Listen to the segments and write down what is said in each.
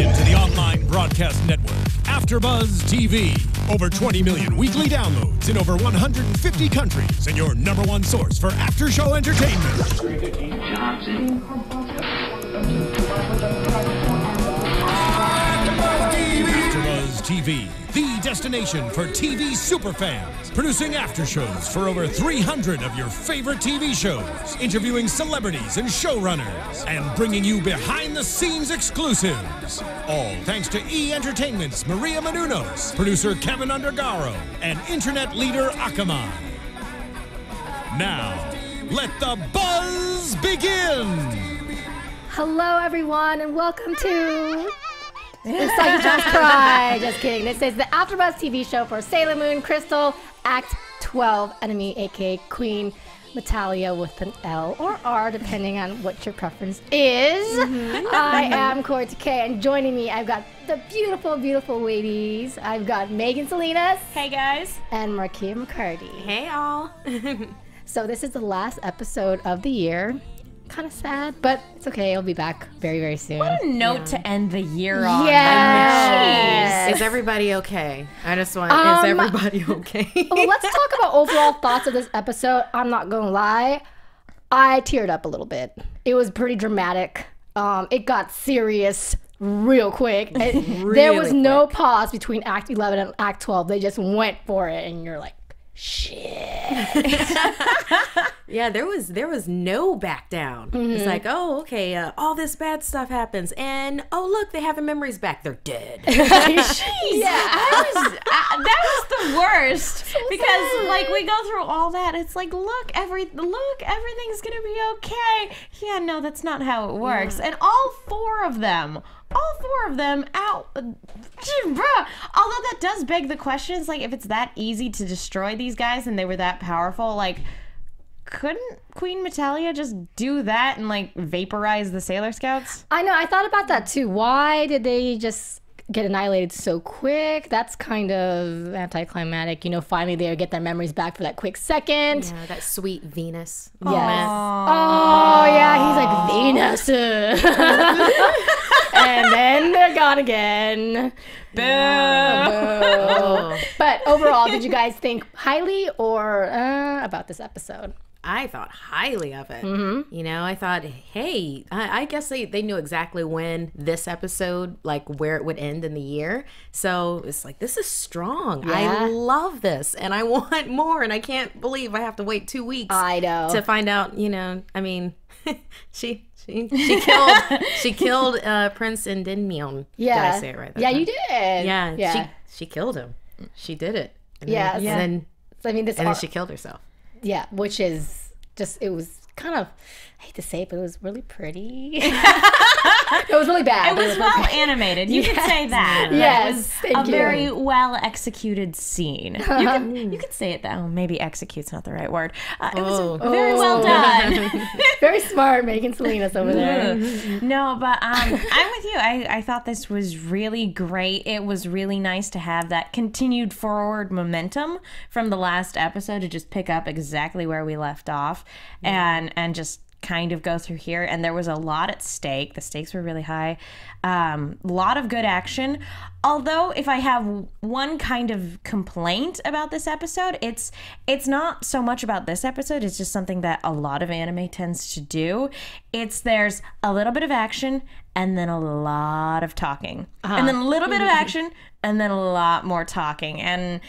into the online broadcast network, AFTERBUZZ TV. Over 20 million weekly downloads in over 150 countries, and your #1 source for after-show entertainment. AFTERBUZZ TV, the destination for TV superfans. Producing aftershows for over 300 of your favorite TV shows. Interviewing celebrities and showrunners. And bringing you behind-the-scenes exclusives. All thanks to E! Entertainment's Markeia McCarty, producer Kevin Undergaro, and internet leader Akamai. Now, let the buzz begin! Hello, everyone, and welcome to... It's like just cry. Just kidding. This is the AFTERBUZZ TV show for Sailor Moon Crystal Act 12 Enemy, aka Queen Metalia with an L or R, depending on what your preference is. I am Kaori Takee, and joining me, I've got the beautiful, beautiful ladies. I've got Megan Salinas. Hey, guys. And Markeia McCarty. Hey, all. So this is the last episode of the year. Kind of sad, but it's okay. It'll be back very, very soon. What a note to end the year on. Yeah. Is everybody okay? I just want. Is everybody okay? Well, let's talk about overall thoughts of this episode. I'm not gonna lie, I teared up a little bit. It was pretty dramatic. It got serious real quick. There was no pause between Act 11 and Act 12. They just went for it, and you're like, shit. Yeah, there was no back down. It's like, oh, okay, all this bad stuff happens, and oh, look, they have the memories back. They're dead. Jeez. That was the worst because like we go through all that. It's like, look, everything's gonna be okay. Yeah, no, that's not how it works. And all four of them out. Although that does beg the questions, like if it's that easy to destroy these guys and they were that powerful, like couldn't Queen Metalia just do that and like vaporize the Sailor Scouts? I know, I thought about that too. Why did they just get annihilated so quick? That's kind of anticlimactic. You know, finally they get their memories back for that quick second. Yeah, that sweet Venus. Yes. Oh, yeah, he's like, Venus. And then they're gone again. Boo. Boo. But overall, did you guys think highly or about this episode? I thought highly of it. You know, I thought, hey, I guess they knew exactly when this episode, like where it would end in the year. So it's like, this is strong. Yeah. I love this and I want more. And I can't believe I have to wait 2 weeks I know. to find out, you know, I mean, she killed Prince Indinmyeon. Yeah. Did I say it right? Yeah, you did. Yeah. She killed him. She did it. And Yes. then, and then, So, I mean, and then she killed herself. Yeah, which is just, it was kind of, I hate to say it, but it was really pretty. It was really bad. It was well animated. You could say that. Yes, It was a very well executed scene. You could say it though. Maybe execute's not the right word. It was very well done. Very smart, Megan Salinas over there. No, but I'm with you. I thought this was really great. It was really nice to have that continued forward momentum from the last episode to just pick up exactly where we left off and just kind of go through here. And there was a lot at stake. The stakes were really high. A lot of good action. Although if I have one kind of complaint about this episode, it's not so much about this episode. It's just something that a lot of anime tends to do. There's a little bit of action and then a lot of talking. And then a little bit of action and then a lot more talking. And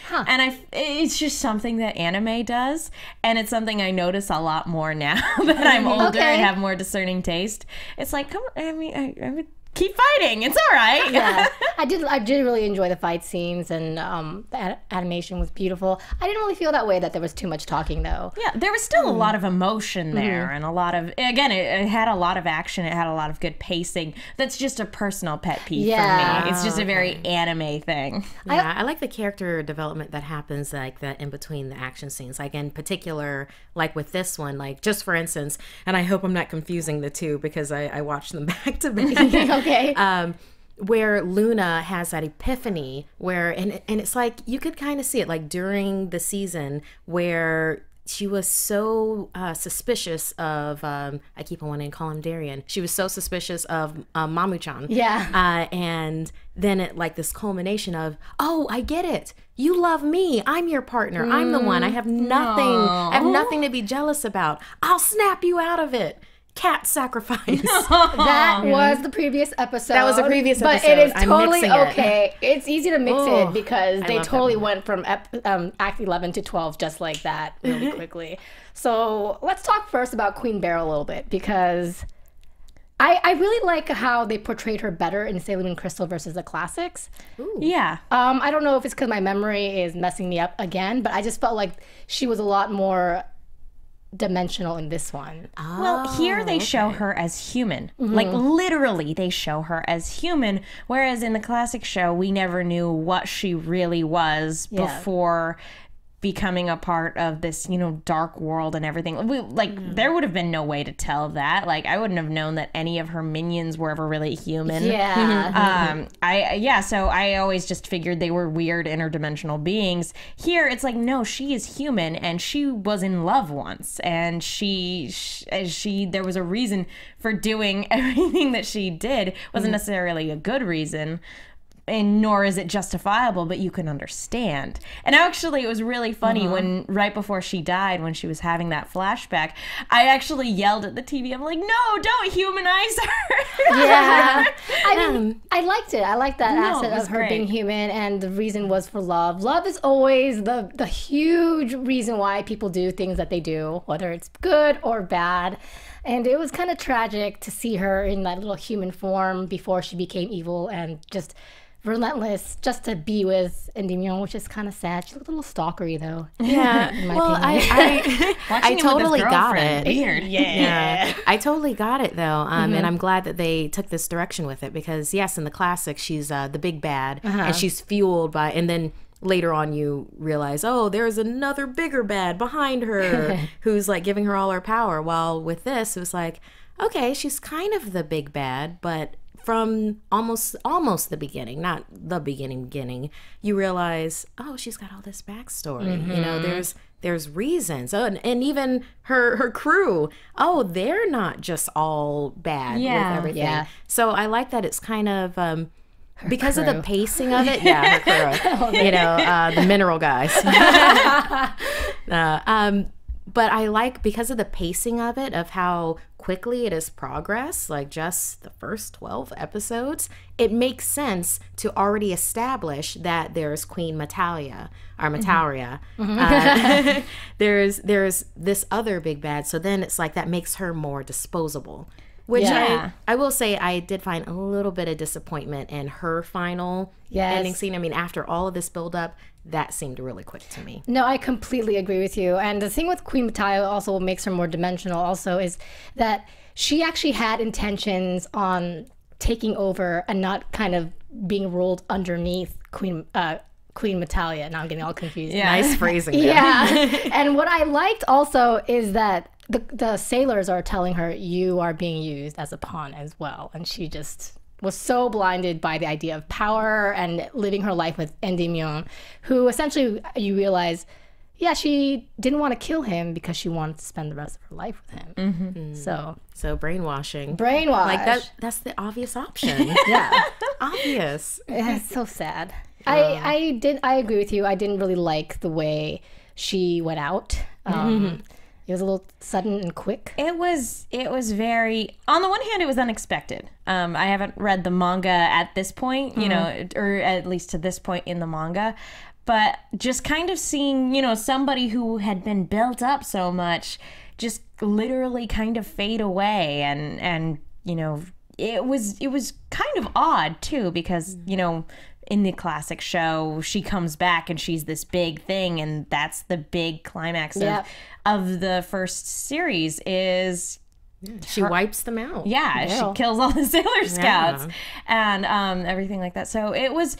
it's just something that anime does. And it's something I notice a lot more now that I'm older and have more discerning taste. It's like, come on, I mean, keep fighting. It's all right. Yeah, I did really enjoy the fight scenes, and the animation was beautiful. I didn't really feel that way, that there was too much talking though. Yeah, there was still a lot of emotion there, and a lot of, again, it had a lot of action. It had a lot of good pacing. That's just a personal pet peeve for me. It's just a very anime thing. Yeah, I like the character development that happens like that in between the action scenes. Like in particular, like with this one, like just for instance, and I hope I'm not confusing the two because I watched them back to back. Okay. Where Luna has that epiphany where, and it's like, you could kind of see it like during the season where she was so suspicious of, I keep on wanting to call him Darien. She was so suspicious of Mamu-chan. Yeah. And then it like this culmination of, oh, I get it. You love me. I'm your partner. I'm the one. I have nothing. I have nothing to be jealous about. I'll snap you out of it. Cat sacrifice. That was the previous episode. That was the previous episode. But it is I'm totally mixing it. okay. It's easy to mix it because they love that totally one. went from Act 11 to 12 just like that really quickly. So let's talk first about Queen Beryl a little bit because I really like how they portrayed her better in Sailor Moon Crystal versus the classics. Yeah. I don't know if it's because my memory is messing me up again, but I just felt like she was a lot more dimensional in this one. Well, here they show her as human. Like, literally, they show her as human. Whereas in the classic show, we never knew what she really was before becoming a part of this, you know, dark world and everything. There would have been no way to tell that. Like, I wouldn't have known that any of her minions were ever really human. Yeah. So I always just figured they were weird interdimensional beings. Here, it's like, no, she is human, and she was in love once, and she there was a reason for doing everything that she did. Wasn't necessarily a good reason, and nor is it justifiable, but you can understand. And actually, it was really funny when right before she died, when she was having that flashback, I actually yelled at the TV. I'm like, no, don't humanize her. Yeah. I mean, I liked it. I liked that No, asset it was of her great. being human, and the reason was for love. Love is always the huge reason why people do things that they do, whether it's good or bad. And it was kind of tragic to see her in that little human form before she became evil and just relentless just to be with Endymion, which is kind of sad. She's a little stalkery though. Yeah. Well, I totally got it. Beard. Yeah. I totally got it though. And I'm glad that they took this direction with it because yes, in the classic, she's the big bad and she's fueled by, and then later on you realize, oh, there's another bigger bad behind her who's like giving her all her power. While with this, it was like, okay, she's kind of the big bad, but from almost the beginning, not the beginning, you realize, oh, she's got all this backstory. You know, there's reasons. Oh, and even her crew, oh, they're not just all bad with everything. Yeah. So I like that it's kind of because of the pacing of it. Yeah, her crew. You know, the mineral guys. But I like, because of the pacing of it, of how quickly it has progressed, like just the first 12 episodes, it makes sense to already establish that there's Queen Metalia, or Metalia. There's this other big bad, so then it's like that makes her more disposable. Which I will say I did find a little bit of disappointment in her final ending scene. I mean, after all of this build-up, that seemed really quick to me. No, I completely agree with you. And the thing with Queen Metalia also what makes her more dimensional also is that she actually had intentions on taking over and not kind of being ruled underneath Queen Metalia. Now I'm getting all confused. Yeah. Nice phrasing there. Yeah. And what I liked also is that the sailors are telling her, you are being used as a pawn as well. And she just was so blinded by the idea of power and living her life with Endymion, who essentially you realize, yeah, she didn't want to kill him because she wanted to spend the rest of her life with him. So brainwashing. Brainwash. That's the obvious option. Yeah. Obvious. It's so sad. I agree with you. I didn't really like the way she went out. It was a little sudden and quick. It was very, on the one hand, it was unexpected. I haven't read the manga at this point, you know, or at least to this point in the manga. But just kind of seeing, you know, somebody who had been built up so much just literally kind of fade away. And you know, it was kind of odd, too, because, you know, in the classic show, she comes back and she's this big thing, and that's the big climax of the first series is she wipes them out. Yeah, she kills all the Sailor Scouts and everything like that. So it was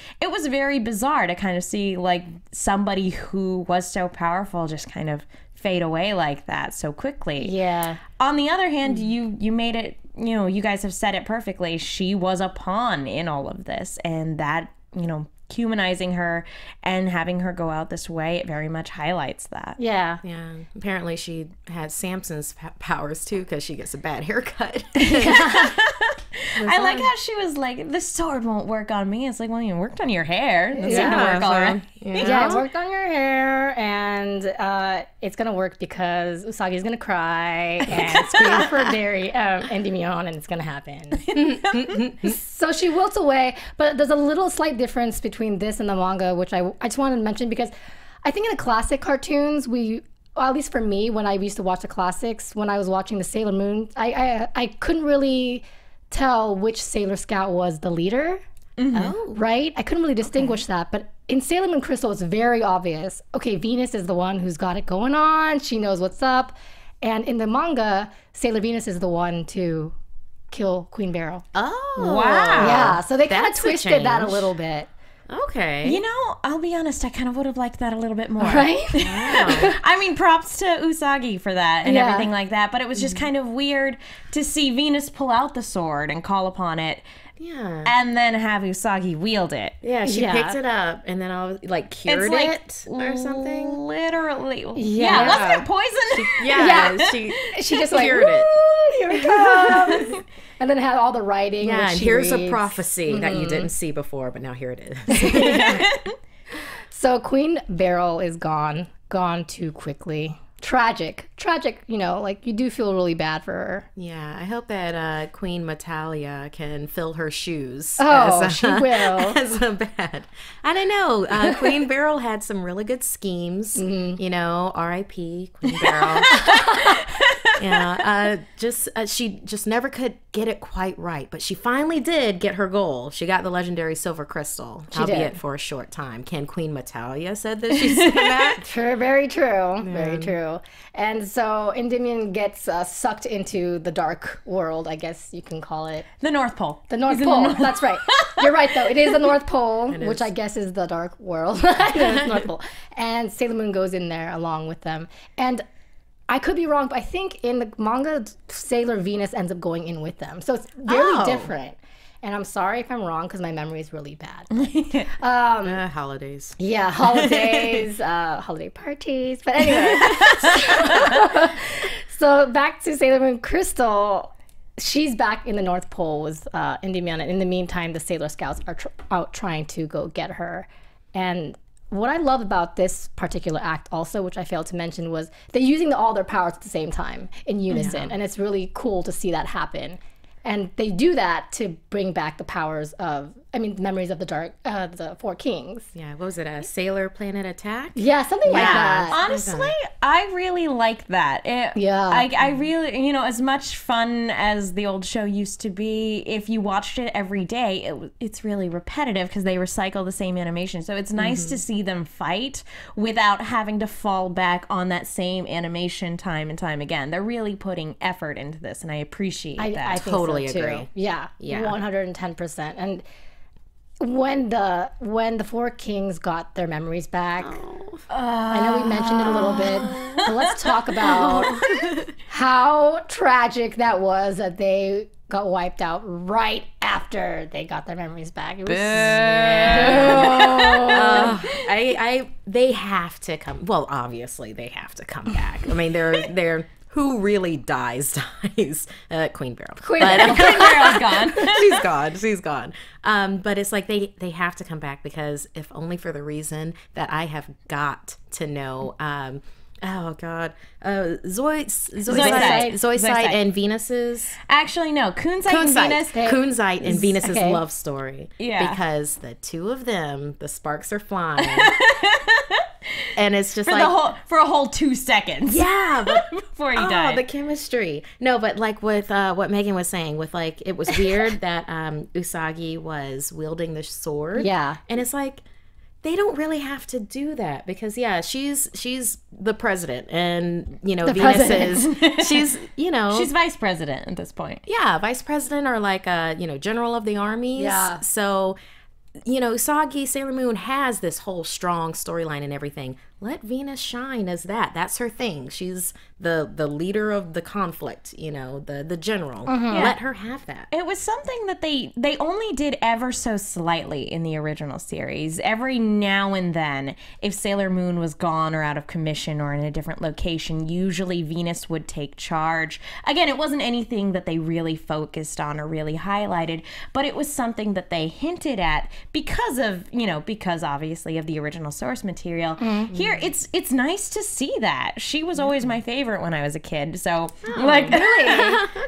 very bizarre to kind of see like somebody who was so powerful just kind of fade away like that so quickly. Yeah. On the other hand, you made it, you know, you guys have said it perfectly. She was a pawn in all of this, and that, you know, humanizing her and having her go out this way, it very much highlights that. Yeah. Yeah. Apparently she had Samson's powers too because she gets a bad haircut. I like how she was like, the sword won't work on me. It's like, well, you worked on your hair. It seemed to work all right. Yeah, it worked on your hair, and it's gonna work because Usagi's gonna cry and scream for Endymion, and it's gonna happen. So she wilts away, but there's a little slight difference between this and the manga, which I just wanted to mention because I think in the classic cartoons, well, at least for me, when I used to watch the classics, when I was watching the Sailor Moon, I couldn't really tell which Sailor Scout was the leader. Oh. Right? I couldn't really distinguish that, but in Sailor Moon Crystal, it's very obvious. Okay, Venus is the one who's got it going on. She knows what's up. And in the manga, Sailor Venus is the one to kill Queen Beryl. Oh. Wow. Yeah, so they kind of That's a twisted that a change. little bit. Okay. You know, I'll be honest, I kind of would have liked that a little bit more. Right? Wow. I mean, props to Usagi for that and Yeah. everything like that, but it was just kind of weird to see Venus pull out the sword and call upon it Yeah. and then have Usagi wield it. Yeah, she Yeah. picked it up and then I was like cured like it or something. Literally. Yeah. Wasn't it poison? Yeah, She just like, cured it. "Woo, here it comes. And then had all the writing. Yeah, which and she here's a reads. prophecy that you didn't see before, but now here it is. So Queen Beryl is gone too quickly. Tragic, you know, like you do feel really bad for her. Yeah, I hope that Queen Metalia can fill her shoes. Oh, she will. As a bad. I don't know. Queen Beryl had some really good schemes. You know, R.I.P. Queen Beryl. Yeah, she just never could get it quite right, but she finally did get her goal. She got the legendary Silver Crystal, albeit did. for a short time. Can Queen Metalia said that she's that? True, very true, very true. And so Endymion gets sucked into the dark world, I guess you can call it. The North Pole. The North Pole, that's right. You're right, though. It is the North Pole, which I guess is the dark world. It's North Pole. And Sailor Moon goes in there along with them. And I could be wrong, but I think in the manga, Sailor Venus ends up going in with them. So it's very different. And I'm sorry if I'm wrong because my memory is really bad. Holidays. Yeah, holidays, holiday parties. But anyway, so back to Sailor Moon Crystal. She's back in the North Pole with Endymion. And in the meantime, the Sailor Scouts are out trying to go get her. And what I love about this particular act also, which I failed to mention, was they're using all their powers at the same time in unison. And it's really cool to see that happen. And they do that to bring back the powers of, memories of the Four Kings. Yeah, what was it? A Sailor Planet Attack? Yeah, something like that. Honestly, I really like that. I really, you know, as much fun as the old show used to be, if you watched it every day, it's really repetitive because they recycle the same animation. So it's nice to see them fight without having to fall back on that same animation time and time again. They're really putting effort into this, and I appreciate that. I think Totally so too. agree. Yeah, 110%. And when the Four Kings got their memories back, I know we mentioned it a little bit, but let's talk about how tragic that was that they got wiped out right after they got their memories back. It was They have to come. Well, obviously they have to come back. I mean, they're who really dies. Queen Beryl. Queen Beryl's gone. She's gone. But it's like they have to come back because if only for the reason that I have got to know. Zoisite and Venus's. Actually, no. Kunzite and Venus. Kunzite and Venus's love story. Yeah. Because the two of them, the sparks are flying. And it's just for a whole 2 seconds. Yeah, but before he died. The chemistry. No, but like with what Megan was saying, with like it was weird that Usagi was wielding the sword. Yeah, and it's like they don't really have to do that because she's the president, and you know Venus is she's vice president at this point. Yeah, vice president or like general of the armies. Yeah, so. You know, Usagi, Sailor Moon has this whole strong storyline and everything. let Venus shine as that. That's her thing. She's the leader of the conflict, you know, the general. Let her have that. It was something that they only did ever so slightly in the original series. Every now and then, if Sailor Moon was gone or out of commission or in a different location, usually Venus would take charge. Again, it wasn't anything that they really focused on or really highlighted, but it was something that they hinted at because of, you know, because obviously of the original source material. Here, it's nice to see that. She was always my favorite when I was a kid. So, like, really,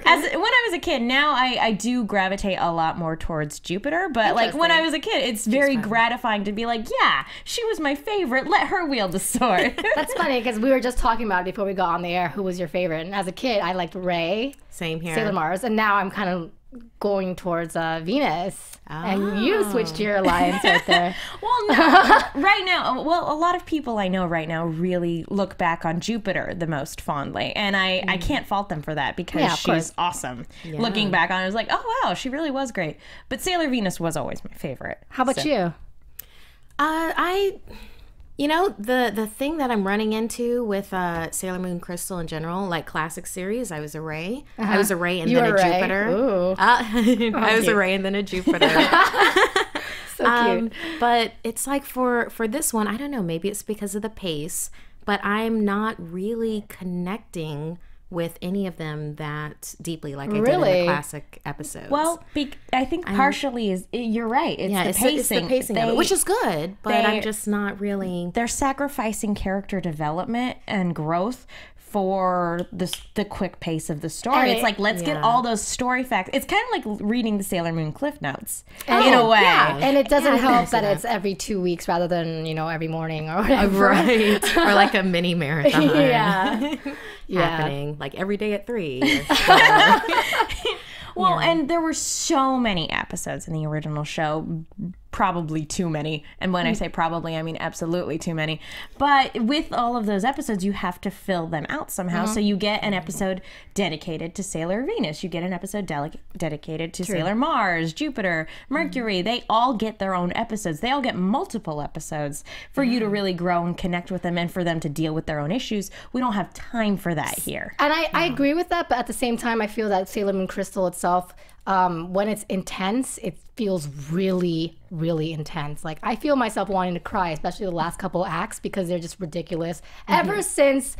as when I was a kid, now I do gravitate a lot more towards Jupiter. But like when I was a kid, it's very gratifying to be like, yeah, she was my favorite. Let her wield the sword. That's funny because we were just talking about it before we got on the air. Who was your favorite? And as a kid, I liked Ray. Same here. Sailor Mars, and now I'm kind of going towards Venus. And you switched your alliance right there. Well, no, right now, well, a lot of people I know right now really look back on Jupiter the most fondly, and I can't fault them for that because she's awesome. Looking back on it, I was like, oh wow, she really was great. But Sailor Venus was always my favorite. How about you? You know, the thing that I'm running into with Sailor Moon Crystal in general, like classic series, I was a Ray. I was a Ray and then a Jupiter. Ooh. I was a Ray and then a Jupiter. So cute. But it's like for this one, I don't know, maybe it's because of the pace, but I'm not really connecting with any of them that deeply like I did in the classic episodes. Well, I think partially you're right. It's the pacing. It's the pacing of it, which is good, but I'm just not really... They're sacrificing character development and growth for the quick pace of the story. It's like, let's get all those story facts. It's kind of like reading the Sailor Moon Cliff Notes in a way. Yeah. And it doesn't help that it's every 2 weeks rather than, you know, every morning or whatever. Right. Or like a mini marathon. Happening like every day at 3. Well, and there were so many episodes in the original show, probably too many. And when I say probably, I mean absolutely too many. But with all of those episodes, you have to fill them out somehow. So you get an episode dedicated to Sailor Venus. You get an episode dedicated to Sailor Mars, Jupiter, Mercury. They all get their own episodes. They all get multiple episodes for you to really grow and connect with them and for them to deal with their own issues. We don't have time for that here. And I agree with that, but at the same time, I feel that Sailor Moon Crystal itself, when it's intense, it feels really, really intense. Like, I feel myself wanting to cry, especially the last couple acts, because they're just ridiculous. Ever since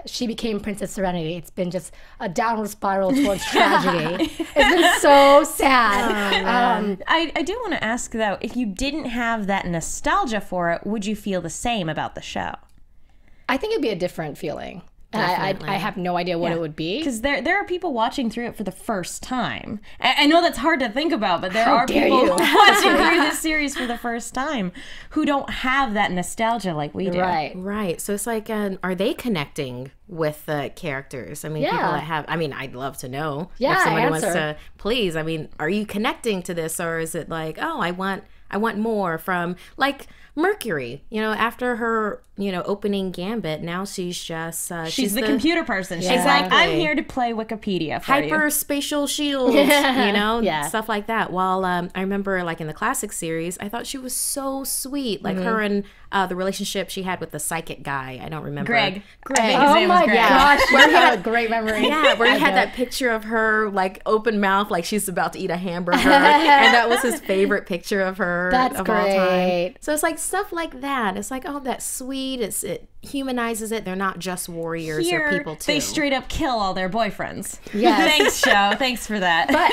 she became Princess Serenity, it's been just a downward spiral towards tragedy. It's been so sad. I do want to ask, though, if you didn't have that nostalgia for it, would you feel the same about the show? I think it'd be a different feeling. I have no idea what it would be. Because there are people watching through it for the first time. I know that's hard to think about, but there are people watching through this series for the first time who don't have that nostalgia like we do. Right. So it's like, are they connecting with the characters? I mean, people that have, I mean, I'd love to know if somebody wants to, please. I mean, are you connecting to this, or is it like, oh, I want more from, like, Mercury, you know, after her, you know, opening gambit, now she's just... she's the computer person. She's like, I'm here to play Wikipedia for you. Hyperspatial shields, you know, stuff like that. While I remember, like, in the classic series, I thought she was so sweet. Like, her and the relationship she had with the psychic guy. I don't remember. Greg. Oh my gosh, you have a great memory. Yeah, where he had that picture of her, like, open mouth, like she's about to eat a hamburger. And that was his favorite picture of her of all time. So it's like stuff like that. It's like, oh, that's sweet. It humanizes it. They're not just warriors. They're people too. They straight up kill all their boyfriends. Yes. Thanks, show. Thanks for that. But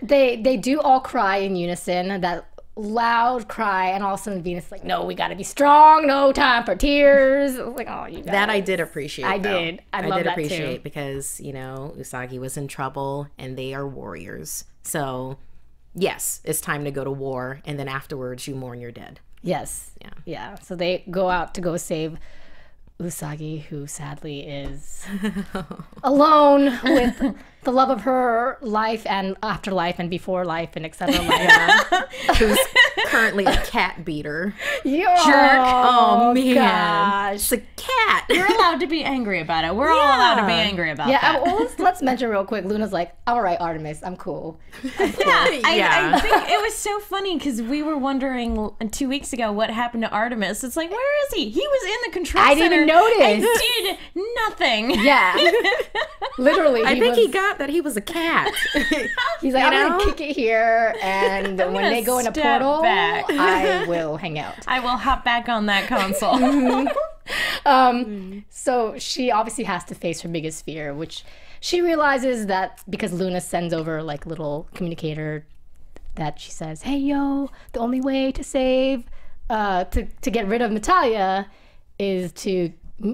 they do all cry in unison. That loud cry, and all of a sudden Venus is like, no, we gotta be strong, no time for tears. I was like, oh, you guys. That I did appreciate. I did appreciate because, you know, Usagi was in trouble and they are warriors. So yes, it's time to go to war, and then afterwards you mourn your dead. Yes. Yeah. So they go out to go save Usagi, who sadly is alone with the love of her life and afterlife and before life and etc. currently a cat beater. You're Jerk. Oh, man. Gosh. It's a cat. You're allowed to be angry about it. We're all allowed to be angry about that. Well, let's mention real quick. Luna's like, all right, Artemis, I'm cool. I think it was so funny because we were wondering 2 weeks ago what happened to Artemis. It's like, where is he? He was in the control center. I didn't even notice. And did nothing. Yeah. Literally. I think he got that he was a cat. He's like, I'm going to kick it here, and when they go in a portal, I will hang out. I will hop back on that console. So she obviously has to face her biggest fear, which she realizes that because Luna sends over like little communicator that she says, hey, yo, the only way to save, to get rid of Metalia is to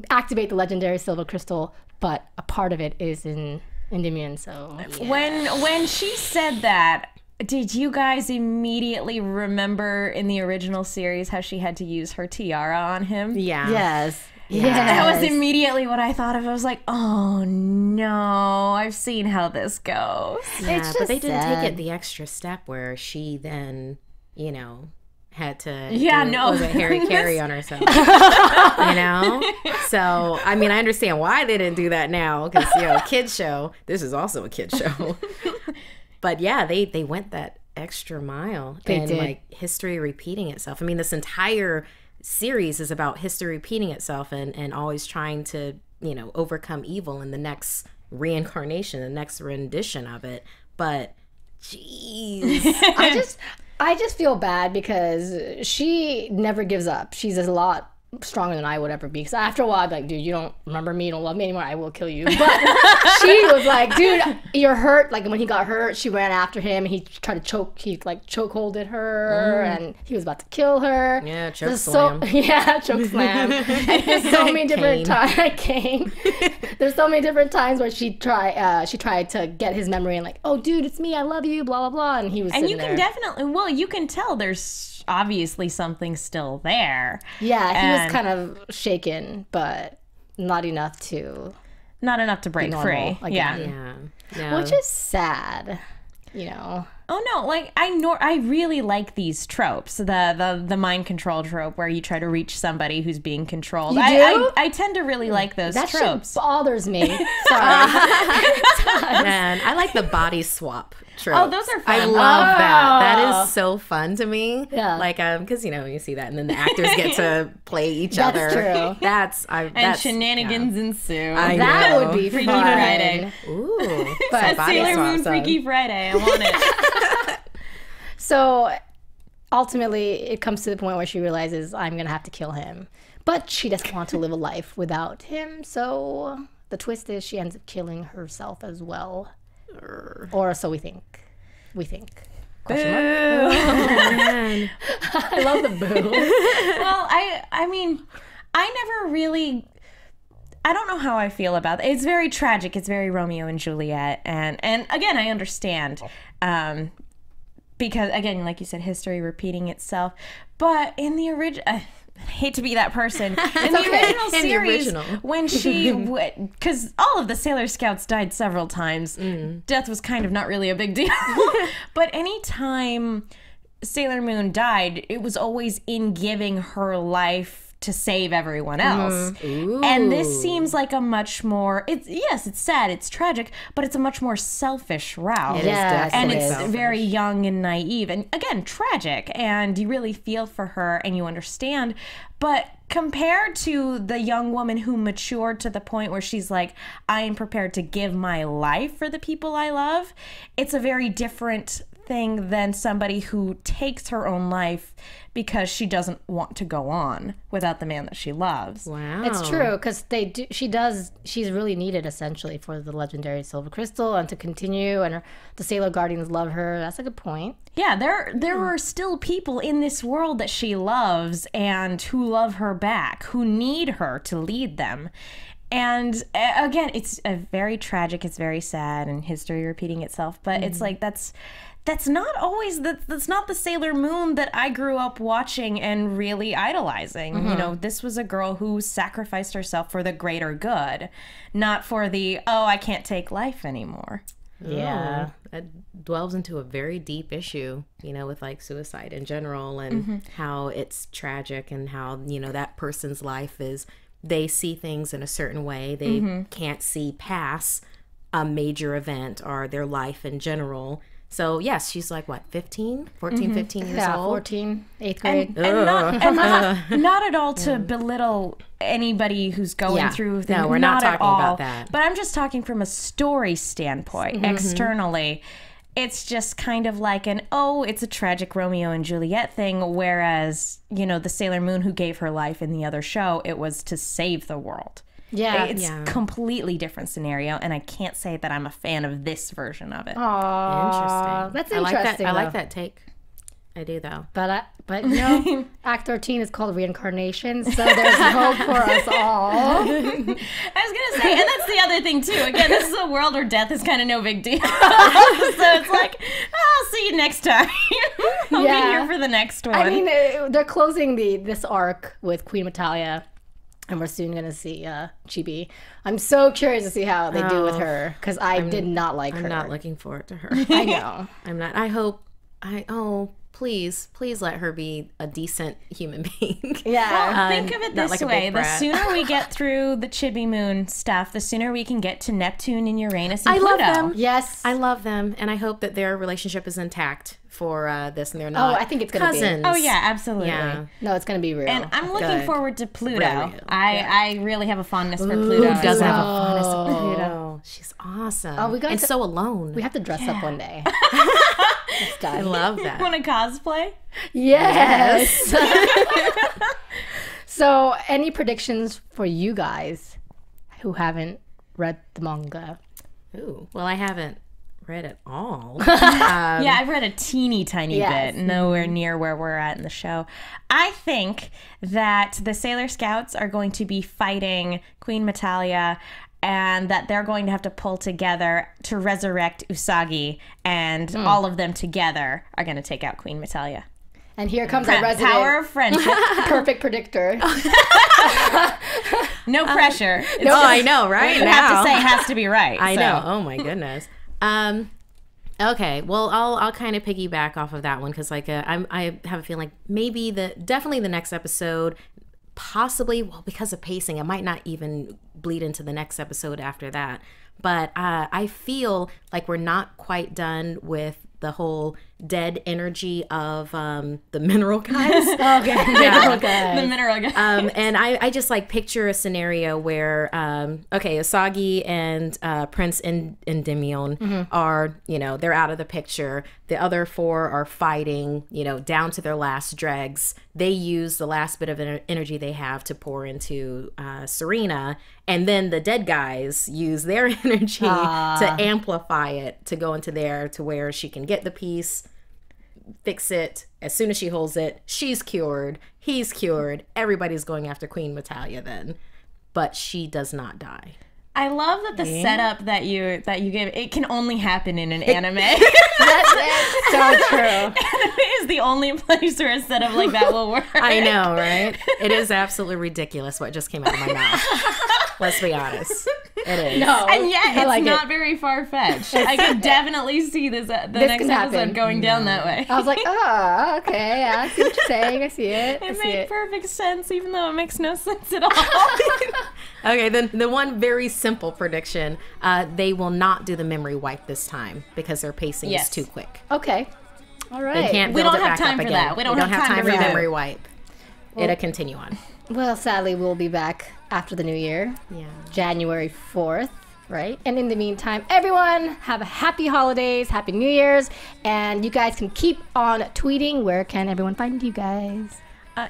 activate the legendary silver crystal, but a part of it is in Endymion, so... When she said that, did you guys immediately remember in the original series how she had to use her tiara on him? Yeah. Yes. That was immediately what I thought of. I was like, oh no, I've seen how this goes. Yeah, It's but just they didn't sad. take it the extra step where she then, had to was it Harry Carey on herself. So, I mean, I understand why they didn't do that now because, kids show. This is also a kids show. But yeah, they went that extra mile. They and did. like history repeating itself. I mean, this entire series is about history repeating itself and always trying to, overcome evil in the next reincarnation, the next rendition of it. But jeez. I just feel bad because she never gives up. She's a lot stronger than I would ever be. Because after a while, I'd be like, dude, you don't remember me, you don't love me anymore, I will kill you. But she was like, dude, you're hurt. Like when he got hurt, she ran after him and he tried to chokeholded her and he was about to kill her. Yeah, choke slam. Choke slam. And there's so many different times. There's so many different times where she tried to get his memory and like, oh, dude, it's me, I love you, blah, blah, blah. And he was And you sitting can there. definitely, you can tell there's obviously something still there. Yeah, he was kind of shaken, but not enough to break normal free. again. Yeah. No. Which is sad, Oh no, like I really like these tropes. The mind control trope where you try to reach somebody who's being controlled. You do? I tend to really like those That tropes. shit bothers me. Sorry. Man, I like the body swap trope. Oh, those are fun. I love that. That is so fun to me. Yeah. Like, because, you see that, and then the actors get to play each That's other. true. And shenanigans ensue. I That know. would be Freaky fun. Friday. Ooh. But body Sailor swap Moon song. Freaky Friday. I want it. So ultimately, it comes to the point where she realizes I'm going to have to kill him. But she doesn't want to live a life without him. So the twist is she ends up killing herself as well. Or so we think. Question mark? I love the boo. Well, I mean, I never really... I don't know how I feel about it. It's very tragic. It's very Romeo and Juliet. And again, I understand. Because, again, like you said, history repeating itself. But in the original... I hate to be that person. In the original series, when she would... Because all of the Sailor Scouts died several times. Death was kind of not really a big deal. But anytime Sailor Moon died, it was always in giving her life to save everyone else. And this seems like a much more, it's sad, it's tragic, but it's a much more selfish route. It is And definitely it's selfish. very young and naive and again tragic, and you really feel for her and you understand. But compared to the young woman who matured to the point where she's like, I am prepared to give my life for the people I love, it's a very different thing than somebody who takes her own life because she doesn't want to go on without the man that she loves. Wow. It's true, because she's really needed essentially for the legendary silver crystal and to continue, and the Sailor Guardians love her. That's a good point. Yeah, there are still people in this world that she loves and who love her back, who need her to lead them. And again, it's a very tragic, it's very sad, and history repeating itself, but it's like that's not always that's not the Sailor Moon that I grew up watching and really idolizing. You know, this was a girl who sacrificed herself for the greater good, not for the I can't take life anymore. Yeah. That delves into a very deep issue, you know, with like suicide in general and how it's tragic and how, you know, that person's life is, they see things in a certain way. They can't see past a major event or their life in general. So, yes, she's like, what, 15? 14, 15 years old? 14, 8th grade. And not at all to belittle anybody who's going through things. No, we're not talking about that. But I'm just talking from a story standpoint, externally. It's just kind of like it's a tragic Romeo and Juliet thing, whereas, you know, the Sailor Moon who gave her life in the other show, it was to save the world. Yeah. It's completely different scenario, and I can't say that I'm a fan of this version of it. Aww, Interesting. that's interesting. I like that take. I do, though. But you know, Act 13 is called Reincarnation, so there's hope for us all. I was gonna say, and that's the other thing too. Again, this is a world where death is kind of no big deal. So it's like, I'll see you next time. I'll be here for the next one. I mean, they're closing this arc with Queen Metalia. And we're soon going to see Chibi. I'm so curious to see how they do with her, because I did not like her. I'm not looking forward to her. I know. I'm not. Please let her be a decent human being. Yeah. Well, think of it this like a way. big The brat. sooner we get through the Chibi Moon stuff, the sooner we can get to Neptune and Uranus and Pluto. love them. Yes. I love them, and I hope that their relationship is intact for this, and they're not I think it's gonna be. cousins. Oh, yeah, absolutely. Yeah. No, it's going to be real. And I'm looking Good. forward to Pluto. Real. I really have a fondness for Pluto. Who doesn't have a well. fondness for Pluto? She's awesome. Oh, we got and to- so alone. we have to dress up one day. It's done. I love that. Want to cosplay? Yes. So, any predictions for you guys who haven't read the manga? Ooh, well, I haven't read it all. Yeah, I've read a teeny tiny Yes. bit, nowhere near where we're at in the show. I think that the Sailor Scouts are going to be fighting Queen Metalia, and that they're going to have to pull together to resurrect Usagi, and all of them together are going to take out Queen Metalia. And here comes our resident Power of friendship. perfect predictor. No pressure. It's No, I know, right? you have to say has to be right. I so. know. Oh my goodness. Okay. Well, I'll kind of piggyback off of that one because like I have a feeling like maybe definitely the next episode, possibly because of pacing, it might not even bleed into the next episode after that. But I feel like we're not quite done with the whole dead energy of the mineral guys. Okay. Mineral guys. The mineral guy. And I just like picture a scenario where, Usagi and Prince and Endymion are, you know, they're out of the picture. The other four are fighting, you know, down to their last dregs. They use the last bit of energy they have to pour into Serena. And then the dead guys use their energy to amplify it, to go into there to where she can get the piece, fix it. As soon as she holds it, she's cured, he's cured, everybody's going after Queen Metalia then. But she does not die. I love that the setup that you give, it can only happen in an anime. That's so true. Anime is the only place where a setup like that will work. I know, right? It is absolutely ridiculous what just came out of my mouth. Let's be honest. It is. No. And yet, I it's like not it. very far-fetched. I could definitely see the next can episode happen. going down that way. I was like, oh, okay. I see what you're saying. I see it. I It see made it. perfect sense, even though it makes no sense at all. Okay, then the one very simple prediction, they will not do the memory wipe this time because their pacing Yes. is too quick. Okay. All right. They can't We build don't it have back time up for again. that. We don't have time for to the reboot. memory wipe. It'll continue on. Well, sadly, we'll be back after the new year, Yeah. January 4th, right? And in the meantime, everyone, have a happy holidays, happy New Year's, and you guys can keep on tweeting. Where can everyone find you guys?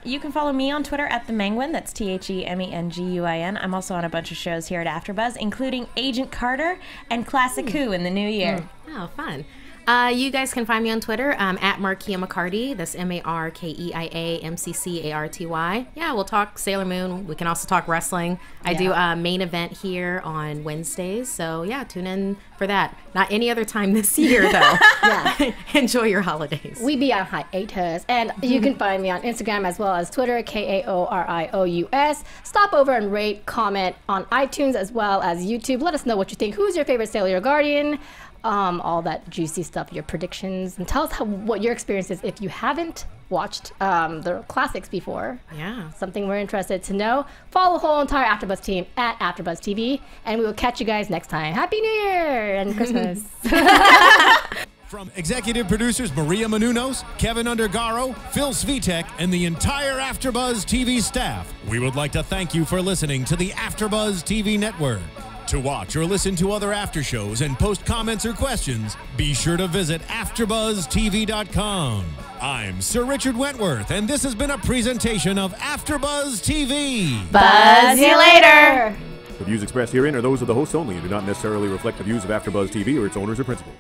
You can follow me on Twitter at @themenguin. That's TheMenguin. I'm also on a bunch of shows here at AfterBuzz, including Agent Carter and Classic Who in the new year. Oh, fun. You guys can find me on Twitter at Markeia McCarty. That's MarkeiaMcCarty. Yeah, we'll talk Sailor Moon. We can also talk wrestling. I do a main event here on Wednesdays. So, yeah, tune in for that. Not any other time this year, though. Yeah. Enjoy your holidays. We be on hiatus, and you can find me on Instagram as well as Twitter, KAORIOUS. Stop over and rate, comment on iTunes as well as YouTube. Let us know what you think. Who's your favorite Sailor Guardian? all that juicy stuff, your predictions, and tell us what your experience is if you haven't watched the classics before. Yeah. Something we're interested to know. Follow the whole entire AfterBuzz team at AfterBuzz TV, and we will catch you guys next time. Happy New Year and Christmas. From executive producers Maria Menounos, Kevin Undergaro, Phil Svitek, and the entire AfterBuzz TV staff, we would like to thank you for listening to the AfterBuzz TV network. To watch or listen to other after shows and post comments or questions, be sure to visit AfterBuzzTV.com. I'm Sir Richard Wentworth, and this has been a presentation of AfterBuzz TV. Buzz you later. The views expressed herein are those of the hosts only and do not necessarily reflect the views of AfterBuzz TV or its owners or principals.